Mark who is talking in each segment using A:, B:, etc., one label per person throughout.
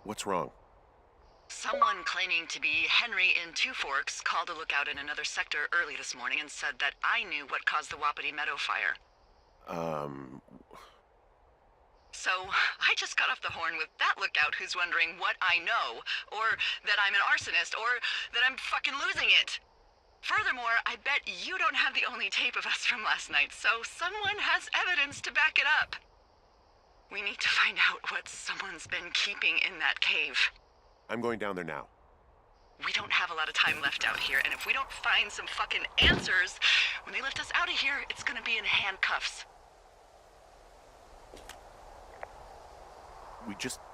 A: What's wrong?
B: Someone claiming to be Henry in Two Forks called a lookout in another sector early this morning and said that I knew what caused the Wapiti Meadow fire. So, I just got off the horn with that lookout who's wondering what I know, or that I'm an arsonist, or that I'm fucking losing it. Furthermore, I bet you don't have the only tape of us from last night, so someone has evidence to back it up. We need to find out what someone's been keeping in that cave.
A: I'm going down there now.
B: We don't have a lot of time left out here, and if we don't find some fucking answers, when they lift us out of here, it's gonna be in handcuffs.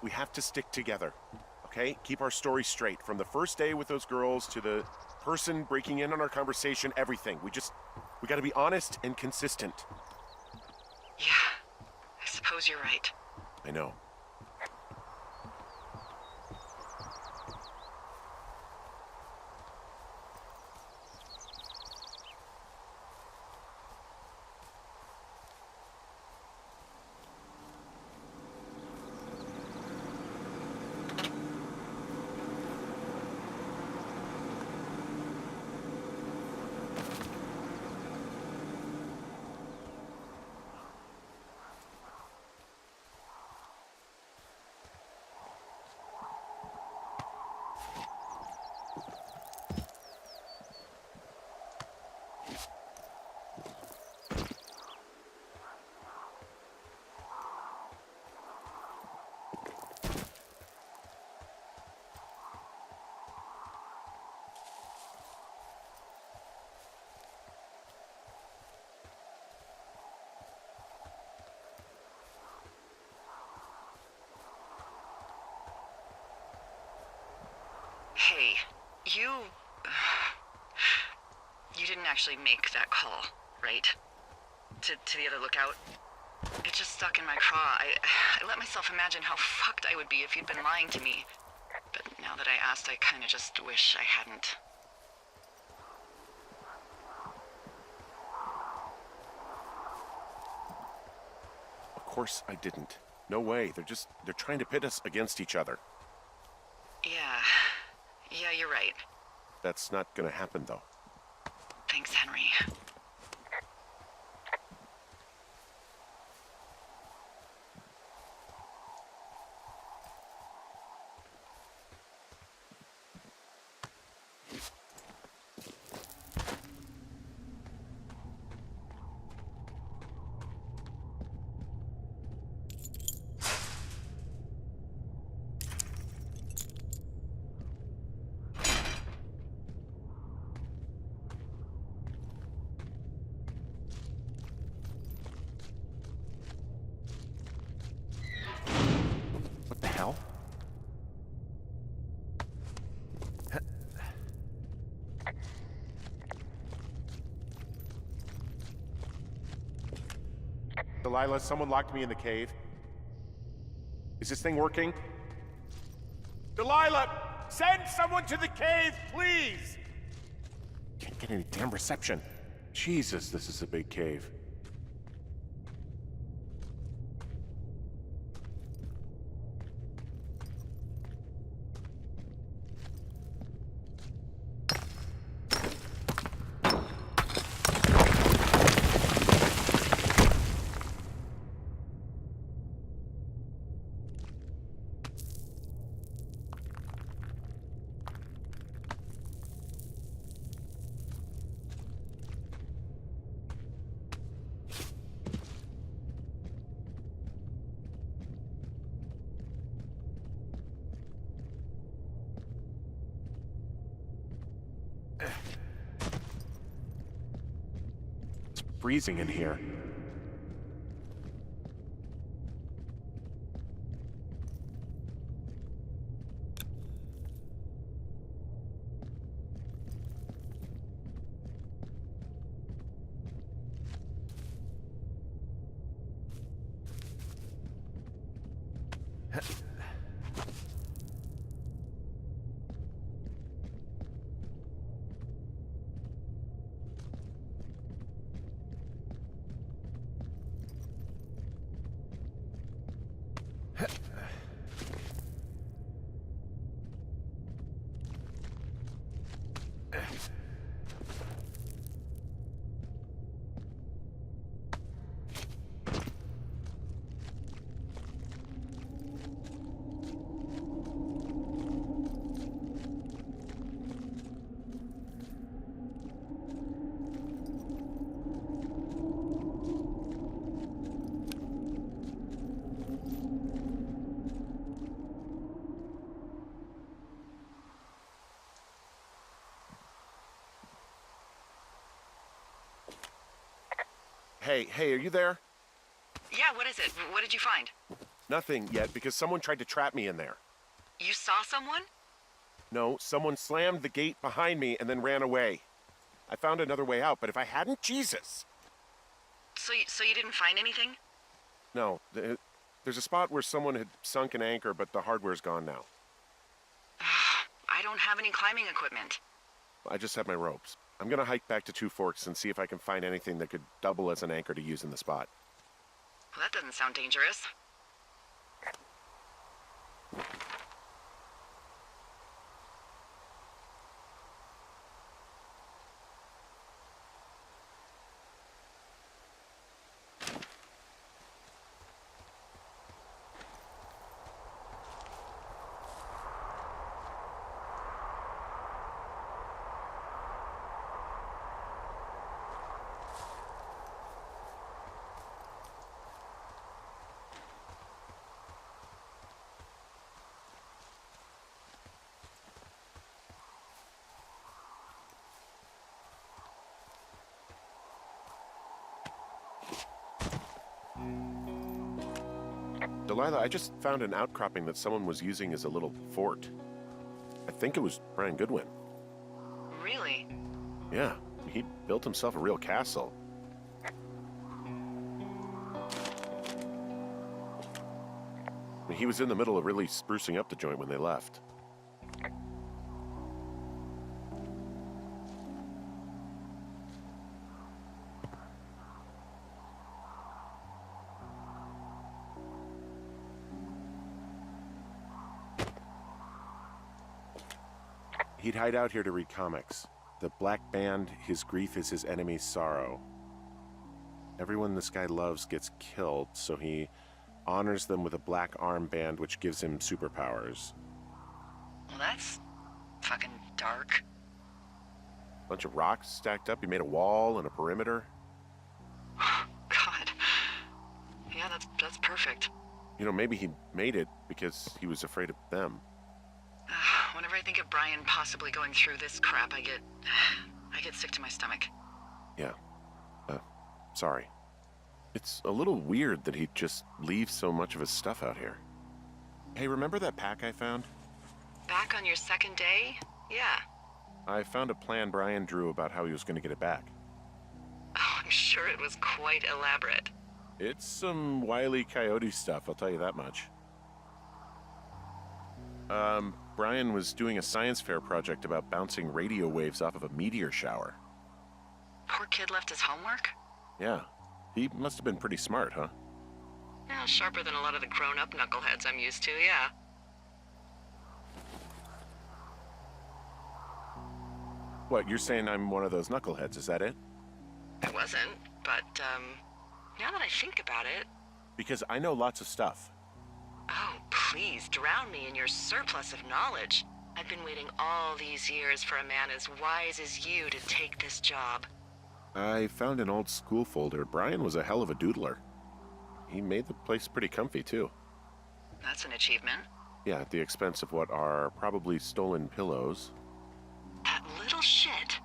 A: We have to stick together, okay? Keep our story straight. From the first day with those girls to the person breaking in on our conversation, everything. We gotta be honest and consistent.
B: Yeah, I suppose you're right.
A: I know.
B: Hey, you didn't actually make that call, right? To the other lookout? It just stuck in my craw. I let myself imagine how fucked I would be if you'd been lying to me. But now that I asked, I kinda just wish I hadn't.
A: Of course I didn't. No way. They're trying to pit us against each other.
B: Yeah, you're right.
A: That's not gonna happen, though.
B: Thanks, Henry.
A: What the hell? Delilah, someone locked me in the cave. Is this thing working? Delilah! Send someone to the cave, please! Can't get any damn reception. Jesus, this is a big cave. It's freezing in here. Hey, are you there?
B: Yeah, what is it? What did you find?
A: Nothing yet, because someone tried to trap me in there.
B: You saw someone?
A: No, someone slammed the gate behind me and then ran away. I found another way out, but if I hadn't, Jesus!
B: So you didn't find anything?
A: No, there's a spot where someone had sunk an anchor, but the hardware's gone now.
B: I don't have any climbing equipment.
A: I just have my ropes. I'm gonna hike back to Two Forks and see if I can find anything that could double as an anchor to use in the spot.
B: Well, that doesn't sound dangerous.
A: Delilah, I just found an outcropping that someone was using as a little fort. I think it was Brian Goodwin.
B: Really?
A: Yeah, he built himself a real castle. He was in the middle of really sprucing up the joint when they left. He'd hide out here to read comics. The Black Band, his grief is his enemy's sorrow. Everyone this guy loves gets killed, so he honors them with a black armband which gives him superpowers.
B: Well, that's fucking dark.
A: Bunch of rocks stacked up. He made a wall and a perimeter.
B: God. Yeah, that's perfect.
A: You know, maybe he made it because he was afraid of them.
B: Whenever I think of Brian possibly going through this crap, I get sick to my stomach.
A: Yeah. Sorry. It's a little weird that he'd just leave so much of his stuff out here. Hey, remember that pack I found?
B: Back on your second day? Yeah.
A: I found a plan Brian drew about how he was going to get it back.
B: Oh, I'm sure it was quite elaborate.
A: It's some Wile E. Coyote stuff, I'll tell you that much. Brian was doing a science fair project about bouncing radio waves off of a meteor shower.
B: Poor kid left his homework?
A: Yeah. He must have been pretty smart, huh?
B: Yeah, sharper than a lot of the grown-up knuckleheads I'm used to, yeah.
A: What, you're saying I'm one of those knuckleheads, is that it?
B: I wasn't, but, now that I think about it...
A: Because I know lots of stuff.
B: Oh, please, drown me in your surplus of knowledge. I've been waiting all these years for a man as wise as you to take this job.
A: I found an old school folder. Brian was a hell of a doodler. He made the place pretty comfy, too.
B: That's an achievement.
A: Yeah, at the expense of what are probably stolen pillows.
B: That little shit.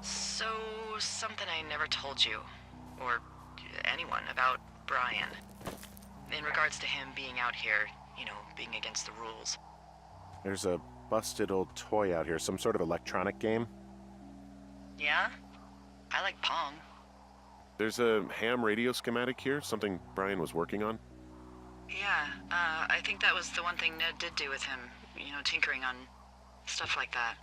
B: So, something I never told you, or anyone, about Brian. In regards to him being out here, you know, being against the rules.
A: There's a busted old toy out here, some sort of electronic game.
B: Yeah? I like Pong.
A: There's a ham radio schematic here, something Brian was working on.
B: Yeah, I think that was the one thing Ned did do with him. You know, tinkering on stuff like that.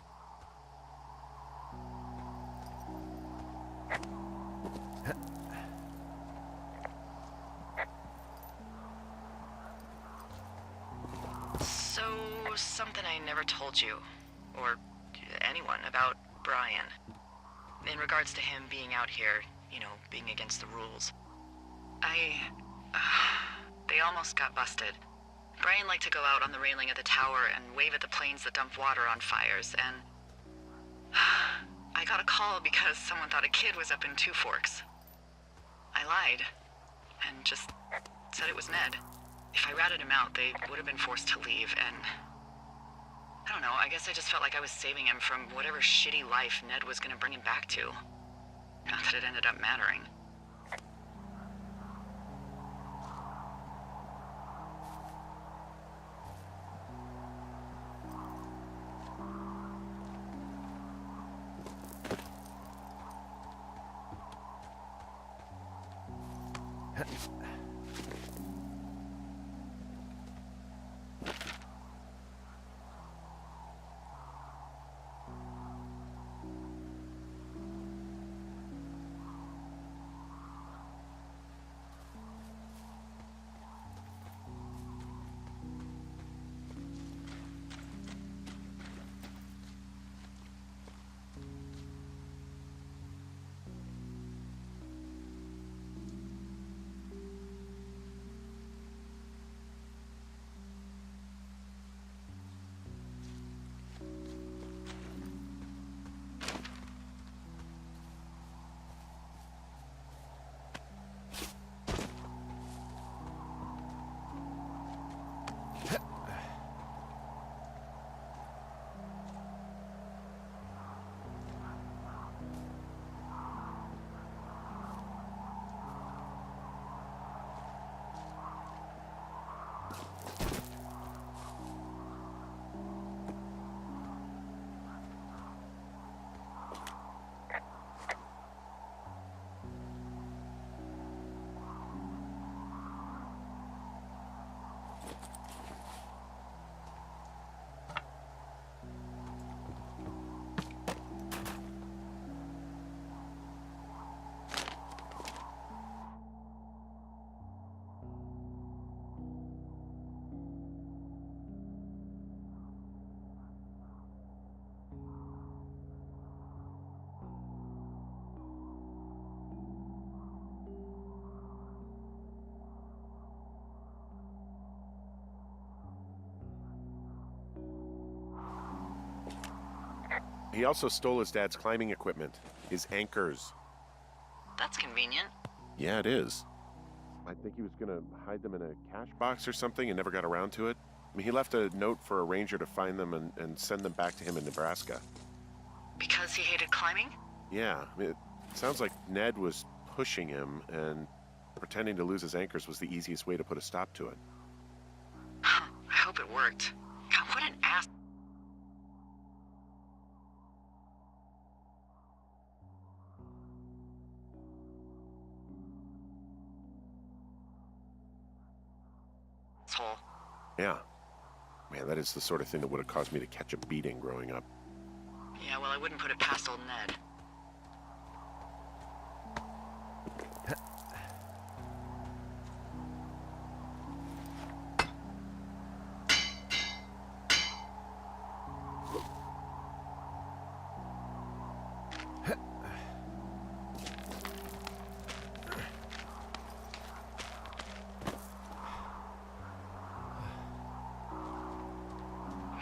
B: So, something I never told you, or anyone, about Brian. In regards to him being out here, you know, being against the rules. They almost got busted. Brian liked to go out on the railing of the tower and wave at the planes that dump water on fires, and... I got a call because someone thought a kid was up in Two Forks. I lied, and just said it was Ned. If I ratted him out, they would have been forced to leave, and... I don't know, I guess I just felt like I was saving him from whatever shitty life Ned was gonna bring him back to. Not that it ended up mattering.
A: He also stole his dad's climbing equipment, his anchors.
B: That's convenient.
A: Yeah, it is. I think he was gonna hide them in a cash box or something and never got around to it. I mean, he left a note for a ranger to find them and send them back to him in Nebraska.
B: Because he hated climbing?
A: Yeah, I mean, it sounds like Ned was pushing him, and pretending to lose his anchors was the easiest way to put a stop to it.
B: I hope it worked. God, what an ass. Asshole.
A: Yeah. Man, that is the sort of thing that would have caused me to catch a beating growing up.
B: Yeah, well, I wouldn't put it past old Ned.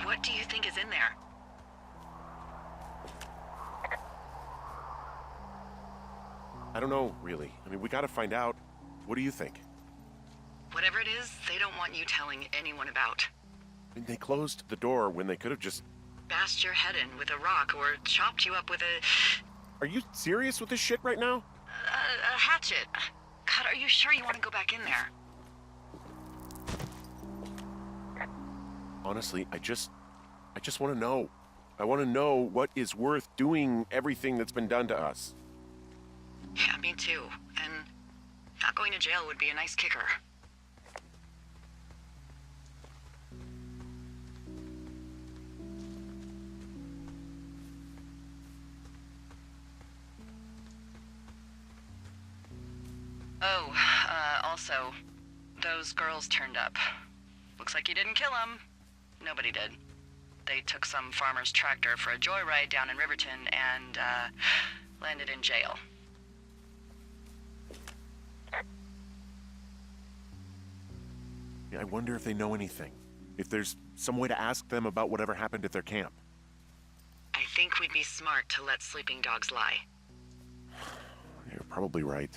B: What do you think is in there?
A: I don't know, really. I mean, we gotta find out. What do you think?
B: Whatever it is, they don't want you telling anyone about.
A: I mean, they closed the door when they could have just...
B: Bashed your head in with a rock or chopped you up with
A: Are you serious with this shit right now?
B: a hatchet. God, are you sure you want to go back in there?
A: Honestly, I just want to know. I want to know what is worth doing everything that's been done to us.
B: Yeah, me too. And not going to jail would be a nice kicker. Oh, also, those girls turned up. Looks like you didn't kill them. Nobody did. They took some farmer's tractor for a joyride down in Riverton and, landed in jail.
A: Yeah, I wonder if they know anything. If there's some way to ask them about whatever happened at their camp.
B: I think we'd be smart to let sleeping dogs lie.
A: You're probably right.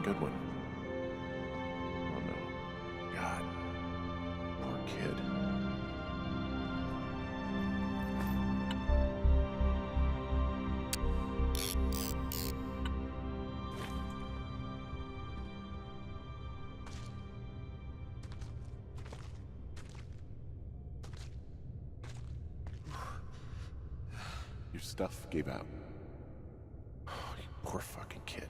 A: Goodwin. Oh no. God. Poor kid. Your stuff gave out. Oh, you poor fucking kid.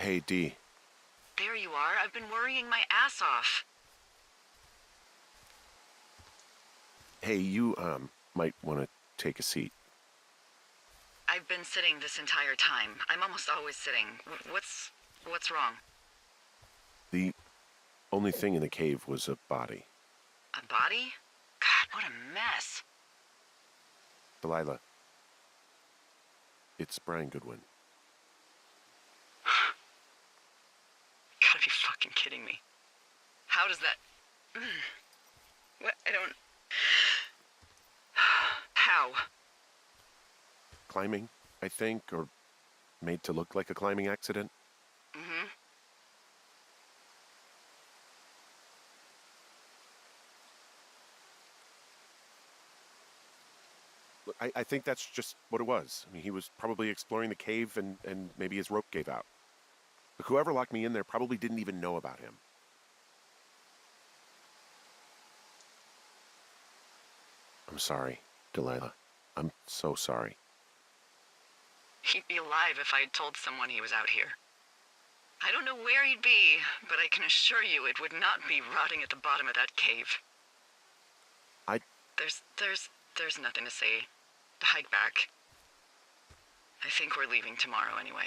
A: Hey, D.
B: There you are. I've been worrying my ass off.
A: Hey, you, might want to take a seat.
B: I've been sitting this entire time. I'm almost always sitting. What's wrong?
A: The only thing in the cave was a body.
B: A body? God, what a mess.
A: Delilah. It's Brian Goodwin.
B: Gotta be fucking kidding me. How does that... What? I don't... How?
A: Climbing, I think, or made to look like a climbing accident.
B: Mm-hmm.
A: Look, I think that's just what it was. I mean, he was probably exploring the cave and maybe his rope gave out. But whoever locked me in there probably didn't even know about him. I'm sorry, Delilah. I'm so sorry.
B: He'd be alive if I had told someone he was out here. I don't know where he'd be, but I can assure you it would not be rotting at the bottom of that cave. There's nothing to say. Hike back. I think we're leaving tomorrow anyway.